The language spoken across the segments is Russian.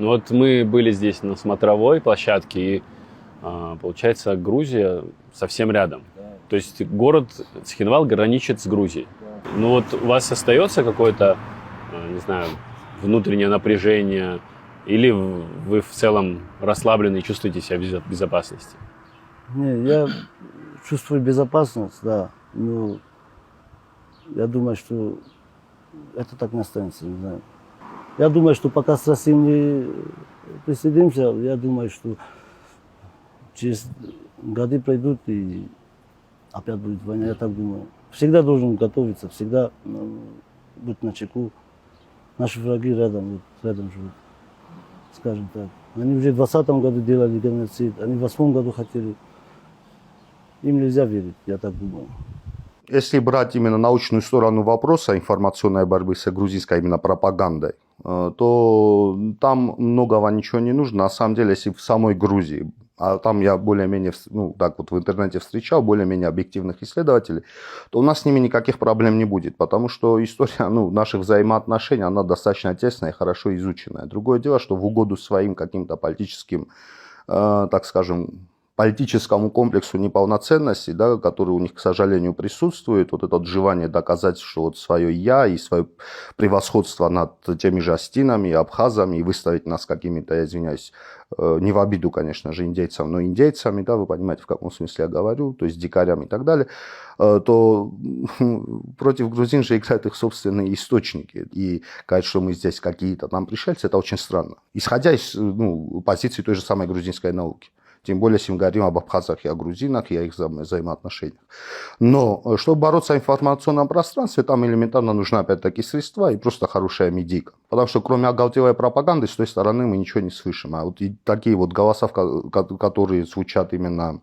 Ну вот мы были здесь на смотровой площадке, и получается, Грузия совсем рядом. Да, То есть город Цхинвал граничит с Грузией. да. Ну вот у вас остается какое-то, не знаю, внутреннее напряжение, или вы в целом расслаблены и чувствуете себя в безопасности? Не, я чувствую безопасность, да. Но я думаю, что это так не останется, не знаю. Я думаю, что пока с Россией не присоединимся, я думаю, что через годы пройдут и опять будет война, я так думаю. Всегда должен готовиться, всегда быть начеку. Наши враги рядом, вот, рядом живут, скажем так. Они уже в 2020 году делали геноцид, они в 2008 году хотели. Им нельзя верить, я так думаю. Если брать именно научную сторону вопроса информационной борьбы с грузинской именно пропагандой, то там многого ничего не нужно. На самом деле, если в самой Грузии, а там я более-менее, ну, так вот в интернете встречал более-менее объективных исследователей, то у нас с ними никаких проблем не будет, потому что история, ну, наших взаимоотношений, она достаточно тесная и хорошо изученная. Другое дело, что в угоду своим каким-то политическим, так скажем, политическому комплексу неполноценности, да, который у них, к сожалению, присутствует, вот это желание доказать, что вот свое «я» и свое превосходство над теми же астинами, абхазами, и выставить нас какими-то, я извиняюсь, не в обиду, конечно же, индейцам, но индейцами, да, вы понимаете, в каком смысле я говорю, то есть дикарями и так далее, то против грузин же играют их собственные источники. И сказать, что мы здесь какие-то там пришельцы, это очень странно. Исходя из позиции той же самой грузинской науки. Тем более, если мы говорим об абхазах и о грузинах, и о их взаимоотношениях. Но чтобы бороться в информационном пространстве, там элементарно нужны, опять-таки, средства и просто хорошая медийка. Потому что кроме оголтелой пропаганды, с той стороны мы ничего не слышим. А вот и такие вот голоса, которые звучат именно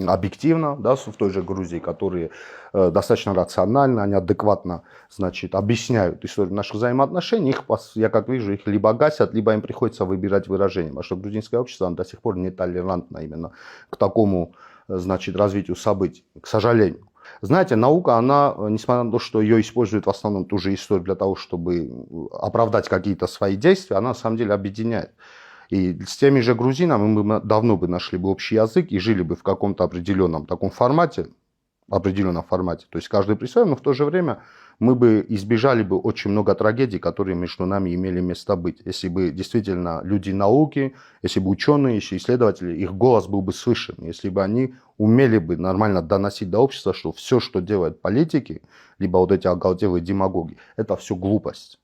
объективно, да, в той же Грузии, которые достаточно рационально, они адекватно, значит, объясняют историю наших взаимоотношений, их, я как вижу, их либо гасят, либо им приходится выбирать выражение, потому что грузинское общество оно до сих пор не толерантно именно к такому, значит, развитию событий, к сожалению. Знаете, наука, она, несмотря на то, что ее используют в основном ту же историю для того, чтобы оправдать какие-то свои действия, она на самом деле объединяет. И с теми же грузинами мы давно бы нашли бы общий язык и жили бы в каком-то определенном таком формате, то есть каждый при своем, но в то же время мы бы избежали бы очень много трагедий, которые между нами имели место быть. Если бы действительно люди науки, если бы ученые, если исследователи, их голос был бы слышен, если бы они умели бы нормально доносить до общества, что все, что делают политики, либо вот эти оголтелые демагоги, это все глупость.